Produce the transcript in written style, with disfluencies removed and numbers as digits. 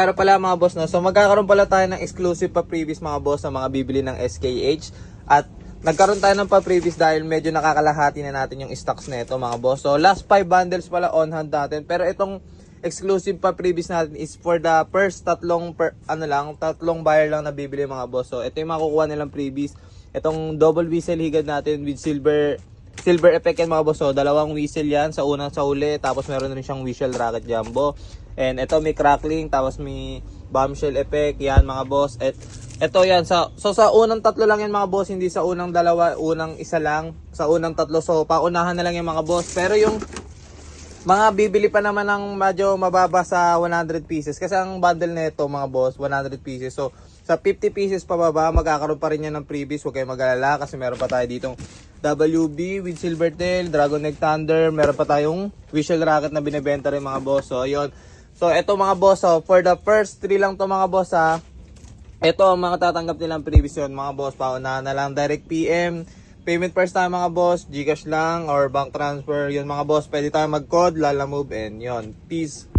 Pero pala mga boss, no? So magkakaroon pala tayo ng exclusive pa previous mga boss sa mga bibili ng SKH. At nagkaroon tayo ng pa previous dahil medyo nakakalahati na natin yung stocks nito mga boss. So last 5 bundles pala on hand natin. Pero itong exclusive pa previous natin is for the first tatlong buyer lang na bibili mga boss. So ito yung makukuha nilang previous. Itong double whistle higad natin with silver effect yan mga boss. So dalawang whistle yan sa unang sa uli. Tapos meron rin siyang whistle racket jumbo. And ito may crackling, tapos may bombshell effect, yan mga boss. At ito yan, so sa unang tatlo lang yan mga boss, hindi sa unang dalawa, unang isa lang, sa unang tatlo. So paunahan na lang yung mga boss. Pero yung mga bibili pa naman ng medyo mababa sa 100 pieces. Kasi ang bundle nito mga boss, 100 pieces. So sa 50 pieces pababa, magkakaroon pa rin yan ng freebies. Huwag kayong mag-alala kasi meron pa tayo ditong WB with Silvertail, Dragon Neck Thunder. Meron pa tayong whistle racket na binibenta rin mga boss. So ayun. So, eto mga boss, for the first 3 lang to mga boss ito ang mga tatanggap nilang previous yun mga boss. Paunahan na lang direct PM, payment first time mga boss, Gcash lang or bank transfer. Yun mga boss, pwede tayo mag-code, Lalamove and yun. Peace.